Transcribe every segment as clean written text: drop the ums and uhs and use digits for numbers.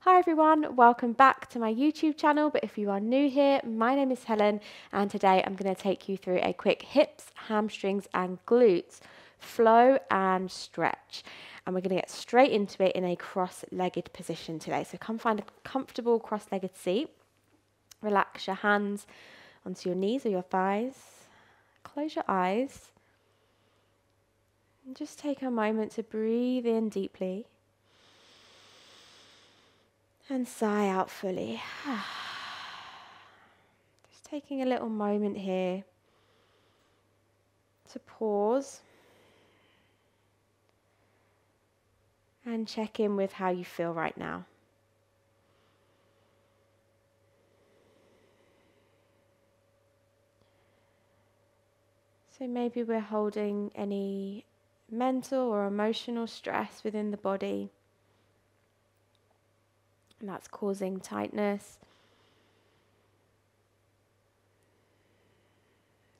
Hi everyone, welcome back to my YouTube channel, but if you are new here, my name is Helen and today I'm going to take you through a quick hips, hamstrings and glutes flow and stretch. And we're going to get straight into it in a cross-legged position today. So come find a comfortable cross-legged seat. Relax your hands onto your knees or your thighs. Close your eyes. And just take a moment to breathe in deeply. And sigh out fully. Just taking a little moment here to pause and check in with how you feel right now. So maybe we're holding any mental or emotional stress within the body. And that's causing tightness.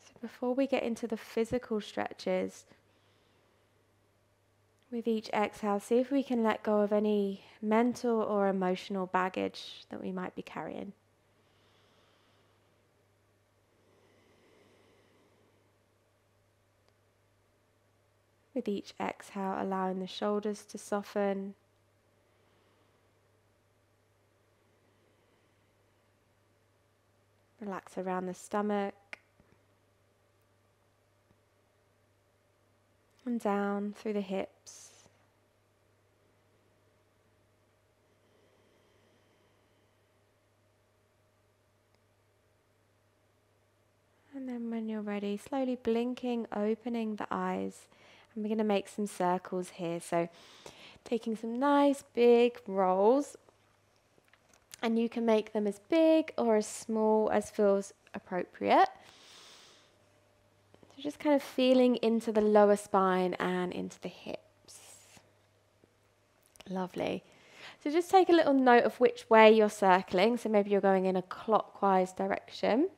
So before we get into the physical stretches, with each exhale, see if we can let go of any mental or emotional baggage that we might be carrying. With each exhale, allowing the shoulders to soften. Relax around the stomach and down through the hips. And then when you're ready, slowly blinking, opening the eyes. And we're going to make some circles here. So taking some nice big rolls. And you can make them as big or as small as feels appropriate. So just kind of feeling into the lower spine and into the hips. Lovely. So just take a little note of which way you're circling. So maybe you're going in a clockwise direction.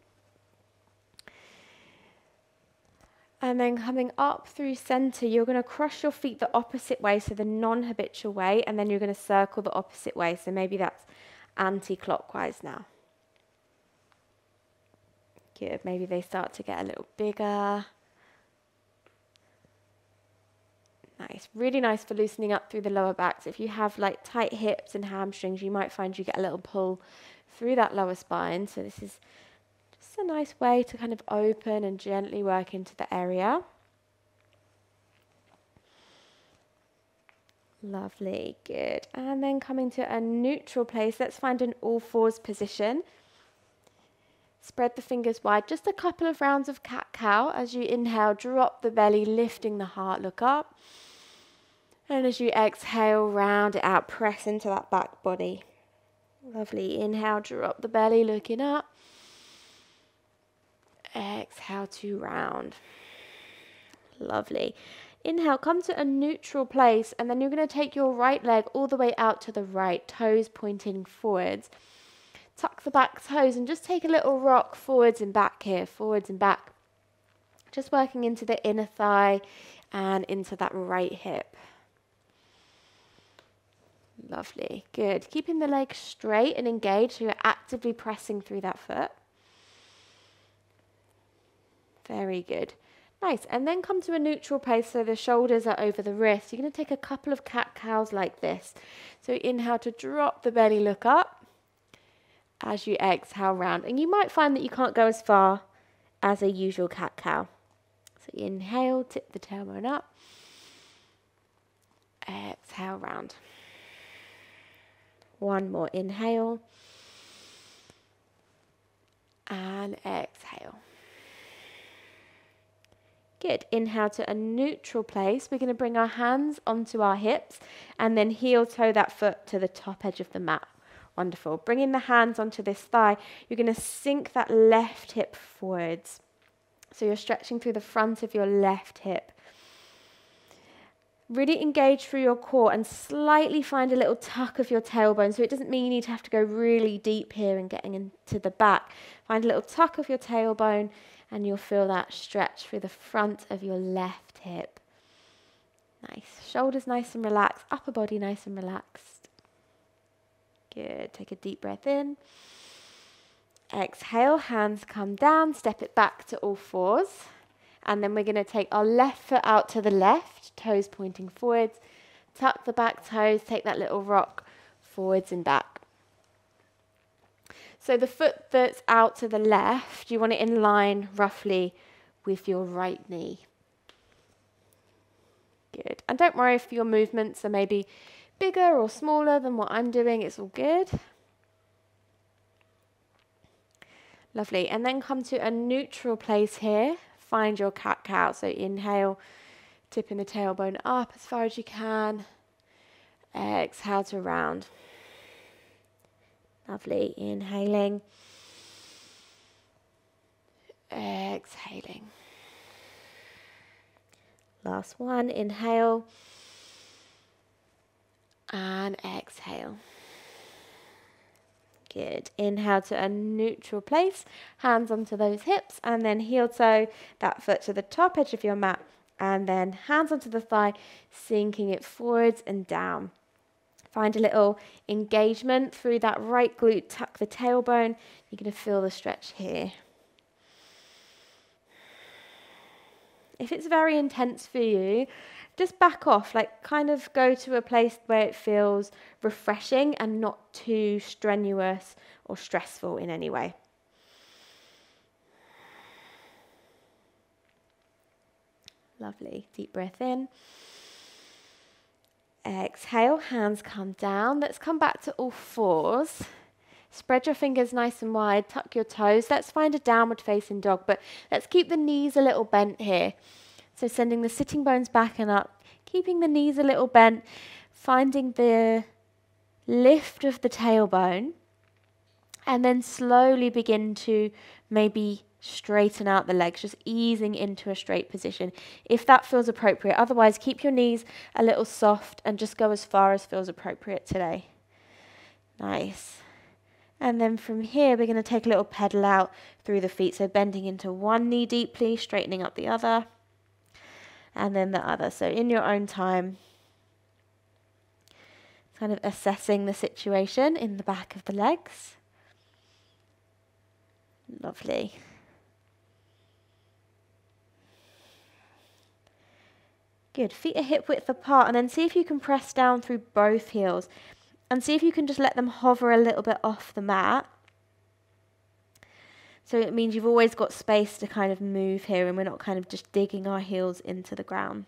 And then coming up through center, you're going to cross your feet the opposite way, so the non-habitual way, and then you're going to circle the opposite way. So maybe that's anti-clockwise now. Good. Maybe they start to get a little bigger. Nice. Really nice for loosening up through the lower back. So if you have like tight hips and hamstrings, you might find you get a little pull through that lower spine. So this is just a nice way to kind of open and gently work into the area. Lovely, good. And then coming to a neutral place, let's find an all fours position. Spread the fingers wide, just a couple of rounds of cat-cow. As you inhale, drop the belly, lifting the heart, look up. And as you exhale, round it out, press into that back body. Lovely, inhale, drop the belly, looking up. Exhale to round. Lovely. Inhale, come to a neutral place, and then you're going to take your right leg all the way out to the right, toes pointing forwards. Tuck the back toes and just take a little rock forwards and back here, forwards and back. Just working into the inner thigh and into that right hip. Lovely, good. Keeping the leg straight and engaged, so you're actively pressing through that foot. Very good. Nice, and then come to a neutral place so the shoulders are over the wrists. You're going to take a couple of cat-cows like this. So inhale to drop the belly, look up. As you exhale, round. And you might find that you can't go as far as a usual cat-cow. So inhale, tip the tailbone up. Exhale, round. One more, inhale. And exhale. Good. Inhale to a neutral place. We're going to bring our hands onto our hips and then heel toe that foot to the top edge of the mat. Wonderful. Bringing the hands onto this thigh, you're going to sink that left hip forwards. So you're stretching through the front of your left hip. Really engage through your core and slightly find a little tuck of your tailbone. So it doesn't mean you need to have to go really deep here and getting into the back. Find a little tuck of your tailbone and you'll feel that stretch through the front of your left hip. Nice. Shoulders nice and relaxed. Upper body nice and relaxed. Good. Take a deep breath in. Exhale, hands come down, step it back to all fours. And then we're going to take our left foot out to the left, toes pointing forwards. Tuck the back toes, take that little rock forwards and back. So the foot that's out to the left, you want it in line roughly with your right knee. Good. And don't worry if your movements are maybe bigger or smaller than what I'm doing, it's all good. Lovely. And then come to a neutral place here. Find your cat-cow. So inhale, tipping the tailbone up as far as you can. Exhale to round. Lovely. Inhaling. Exhaling. Last one. Inhale. And exhale. Good. Inhale to a neutral place. Hands onto those hips and then heel toe that foot to the top edge of your mat. And then hands onto the thigh, sinking it forwards and down. Find a little engagement through that right glute. Tuck the tailbone. You're going to feel the stretch here. If it's very intense for you, just back off, like kind of go to a place where it feels refreshing and not too strenuous or stressful in any way. Lovely. Deep breath in. Exhale, hands come down. Let's come back to all fours. Spread your fingers nice and wide, tuck your toes. Let's find a downward facing dog, but let's keep the knees a little bent here. So sending the sitting bones back and up, keeping the knees a little bent, finding the lift of the tailbone, and then slowly begin to maybe straighten out the legs, just easing into a straight position if that feels appropriate. Otherwise, keep your knees a little soft and just go as far as feels appropriate today. Nice. And then from here, we're going to take a little pedal out through the feet. So bending into one knee deeply, straightening up the other, and then the other. So in your own time, kind of assessing the situation in the back of the legs. Lovely. Good. Feet are hip width apart, and then see if you can press down through both heels. And see if you can just let them hover a little bit off the mat. So it means you've always got space to kind of move here and we're not kind of just digging our heels into the ground.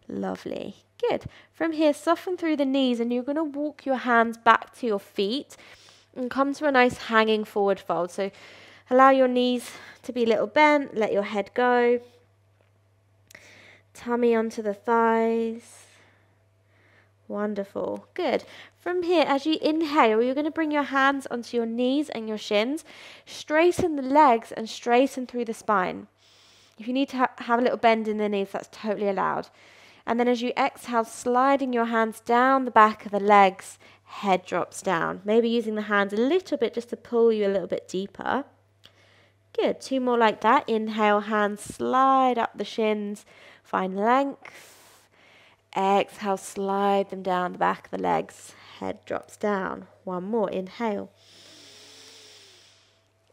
Lovely. Good. From here, soften through the knees and you're going to walk your hands back to your feet and come to a nice hanging forward fold. So allow your knees to be a little bent, let your head go. Tummy onto the thighs. Wonderful. Good. From here, as you inhale, you're going to bring your hands onto your knees and your shins. Straighten the legs and straighten through the spine. If you need to have a little bend in the knees, that's totally allowed. And then as you exhale, sliding your hands down the back of the legs, head drops down. Maybe using the hands a little bit just to pull you a little bit deeper. Good. 2 more like that. Inhale, hands slide up the shins. Find length. Exhale, slide them down the back of the legs. Head drops down. 1 more. Inhale.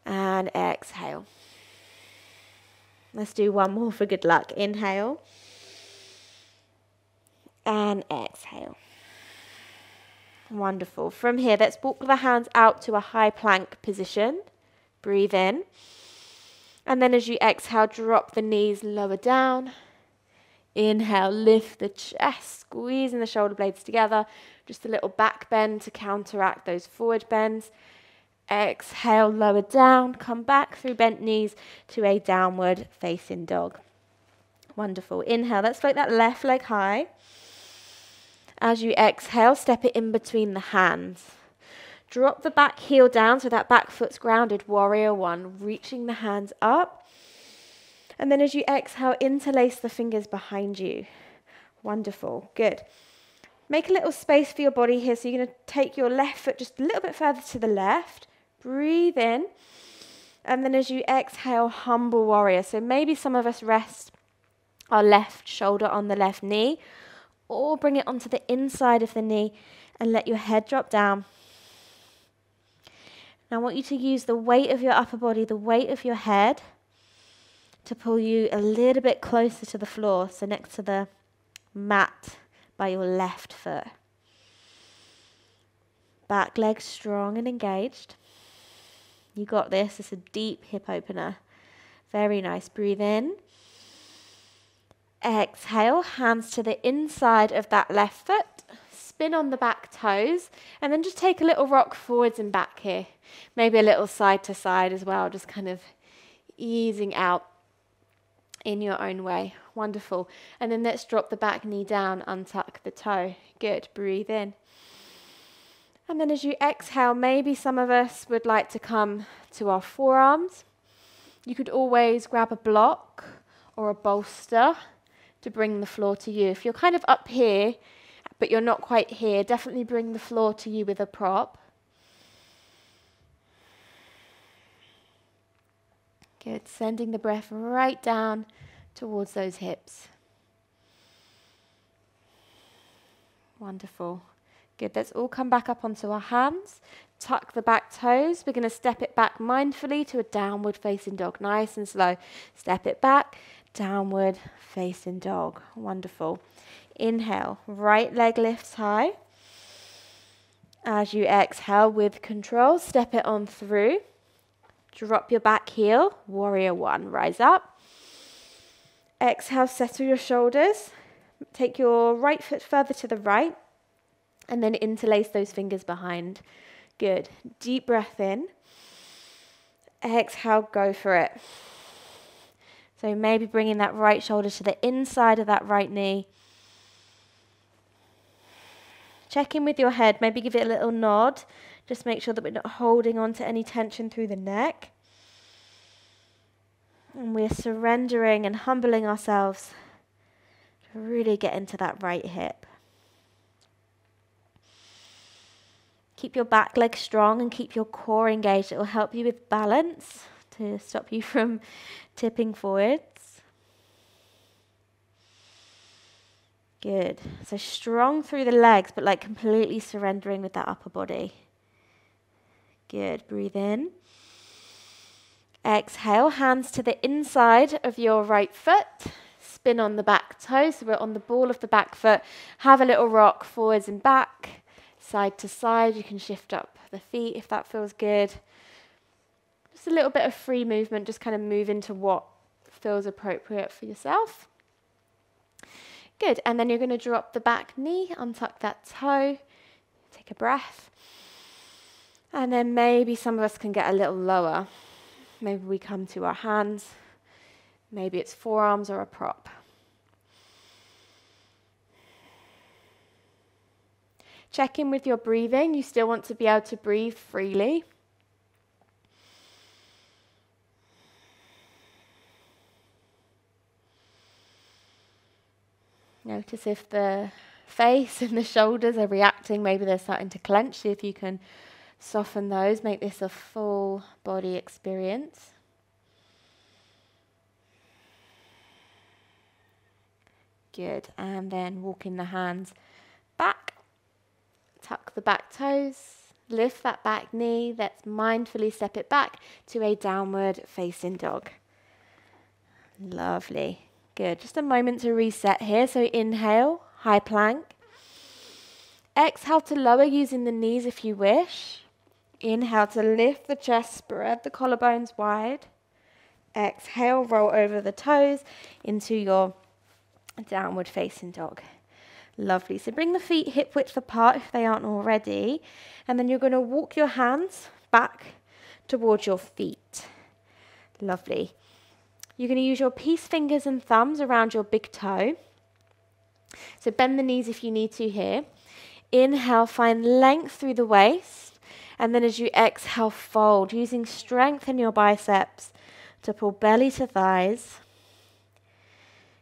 And exhale. Let's do 1 more for good luck. Inhale. And exhale. Wonderful. From here, let's walk the hands out to a high plank position. Breathe in. And then as you exhale, drop the knees lower down. Inhale, lift the chest, squeezing the shoulder blades together. Just a little back bend to counteract those forward bends. Exhale, lower down. Come back through bent knees to a downward facing dog. Wonderful. Inhale, let's float that left leg high. As you exhale, step it in between the hands. Drop the back heel down so that back foot's grounded. Warrior 1, reaching the hands up. And then as you exhale, interlace the fingers behind you. Wonderful. Good. Make a little space for your body here. So you're going to take your left foot just a little bit further to the left. Breathe in. And then as you exhale, humble warrior. So maybe some of us rest our left shoulder on the left knee, or bring it onto the inside of the knee and let your head drop down. I want you to use the weight of your upper body, the weight of your head, to pull you a little bit closer to the floor, so next to the mat by your left foot. Back leg strong and engaged. You got this. It's a deep hip opener. Very nice. Breathe in. Exhale, hands to the inside of that left foot. Spin on the back toes, and then just take a little rock forwards and back here. Maybe a little side to side as well, just kind of easing out in your own way. Wonderful. And then let's drop the back knee down, untuck the toe. Good. Breathe in. And then as you exhale, maybe some of us would like to come to our forearms. You could always grab a block or a bolster to bring the floor to you. If you're kind of up here, but you're not quite here, definitely bring the floor to you with a prop. Good. Sending the breath right down towards those hips. Wonderful. Good. Let's all come back up onto our hands. Tuck the back toes. We're going to step it back mindfully to a downward facing dog. Nice and slow. Step it back. Downward facing dog. Wonderful. Inhale. Right leg lifts high. As you exhale with control, step it on through. Drop your back heel. Warrior one. Rise up. Exhale. Settle your shoulders. Take your right foot further to the right. And then interlace those fingers behind. Good. Deep breath in. Exhale, go for it. So maybe bringing that right shoulder to the inside of that right knee. Check in with your head. Maybe give it a little nod. Just make sure that we're not holding on to any tension through the neck. And we're surrendering and humbling ourselves to really get into that right hip. Keep your back leg strong and keep your core engaged. It will help you with balance to stop you from tipping forwards. Good. So strong through the legs, but like completely surrendering with that upper body. Good. Breathe in. Exhale, hands to the inside of your right foot. Spin on the back toe, so we're on the ball of the back foot. Have a little rock forwards and back. Side to side, you can shift up the feet if that feels good. Just a little bit of free movement, just kind of move into what feels appropriate for yourself. Good, and then you're going to drop the back knee, untuck that toe, take a breath. And then maybe some of us can get a little lower. Maybe we come to our hands, maybe it's forearms or a prop. Check in with your breathing. You still want to be able to breathe freely. Notice if the face and the shoulders are reacting. Maybe they're starting to clench. See if you can soften those. Make this a full body experience. Good. And then walking the hands back. Tuck the back toes, lift that back knee. Let's mindfully step it back to a downward facing dog. Lovely. Good. Just a moment to reset here. So inhale, high plank. Exhale to lower using the knees if you wish. Inhale to lift the chest, spread the collarbones wide. Exhale, roll over the toes into your downward facing dog. Lovely. So bring the feet hip width apart if they aren't already. And then you're going to walk your hands back towards your feet. Lovely. You're going to use your peace fingers and thumbs around your big toe. So bend the knees if you need to here. Inhale, find length through the waist. And then as you exhale, fold, using strength in your biceps to pull belly to thighs.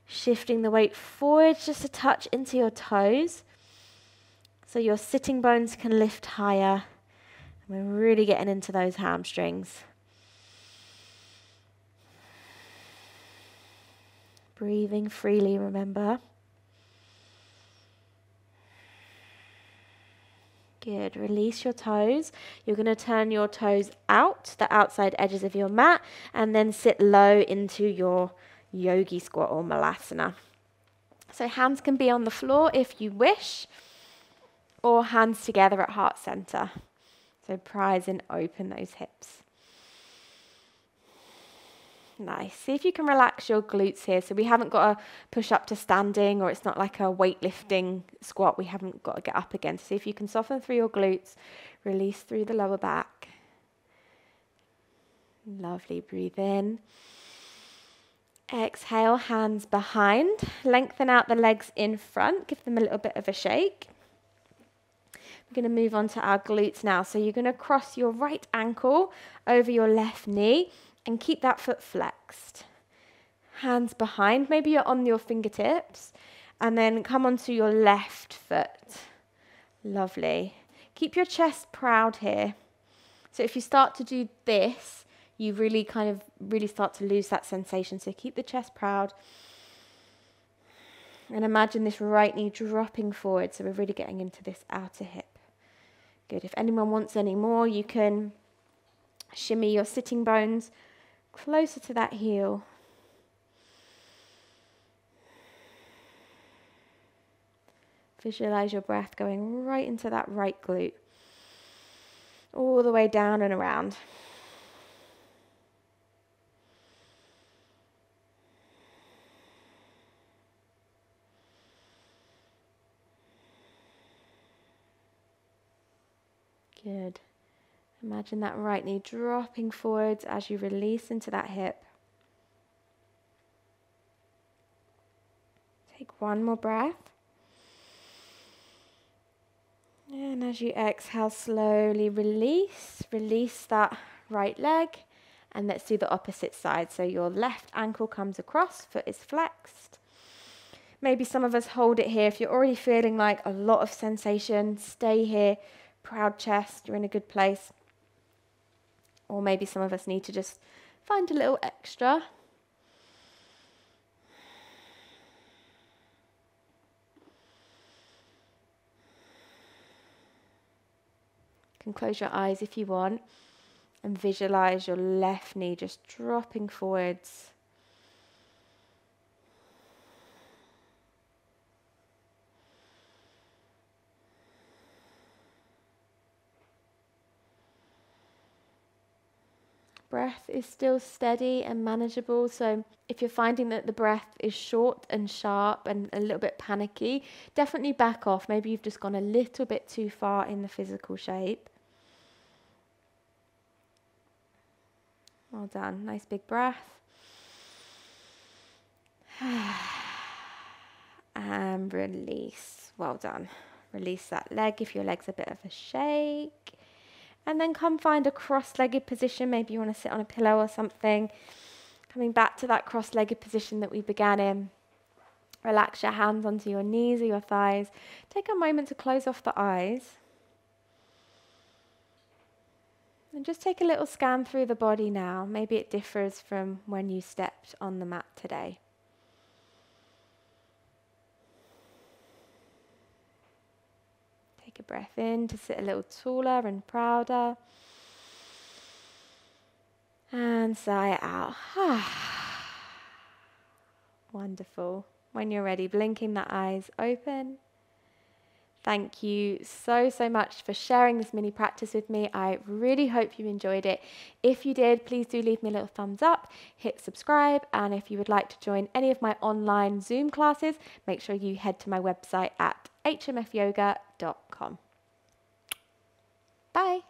Shifting the weight forward just a touch into your toes so your sitting bones can lift higher. And we're really getting into those hamstrings. Breathing freely, remember. Good. Release your toes. You're going to turn your toes out, the outside edges of your mat, and then sit low into your Yogi Squat or Malasana. So hands can be on the floor if you wish, or hands together at heart center. So prise and open those hips. Nice. See if you can relax your glutes here. So we haven't got to push up to standing, or it's not like a weightlifting squat. We haven't got to get up again. So see if you can soften through your glutes, release through the lower back. Lovely. Breathe in. Exhale, hands behind. Lengthen out the legs in front. Give them a little bit of a shake. We're going to move on to our glutes now. So you're going to cross your right ankle over your left knee and keep that foot flexed. Hands behind. Maybe you're on your fingertips. And then come onto your left foot. Lovely. Keep your chest proud here. So if you start to do this, you really start to lose that sensation. So keep the chest proud. And imagine this right knee dropping forward. So we're really getting into this outer hip. Good. If anyone wants any more, you can shimmy your sitting bones closer to that heel. Visualize your breath going right into that right glute. All the way down and around. Good. Imagine that right knee dropping forwards as you release into that hip. Take one more breath. And as you exhale, slowly release. Release that right leg. And let's do the opposite side. So your left ankle comes across, foot is flexed. Maybe some of us hold it here. If you're already feeling like a lot of sensation, stay here. Proud chest, you're in a good place. Or maybe some of us need to just find a little extra. You can close your eyes if you want and visualize your left knee just dropping forwards. Breath is still steady and manageable, so if you're finding that the breath is short and sharp and a little bit panicky, definitely back off. Maybe you've just gone a little bit too far in the physical shape. Well done. Nice big breath. And release. Well done. Release that leg if your leg's a bit of a shake. And then come find a cross-legged position. Maybe you want to sit on a pillow or something. Coming back to that cross-legged position that we began in. Relax your hands onto your knees or your thighs. Take a moment to close off the eyes. And just take a little scan through the body now. Maybe it differs from when you stepped on the mat today. Take a breath in to sit a little taller and prouder. And sigh out. Wonderful. When you're ready, blinking the eyes open. Thank you so much for sharing this mini practice with me. I really hope you enjoyed it. If you did, please do leave me a little thumbs up, hit subscribe, and if you would like to join any of my online Zoom classes, make sure you head to my website at hmfyoga.com. Bye.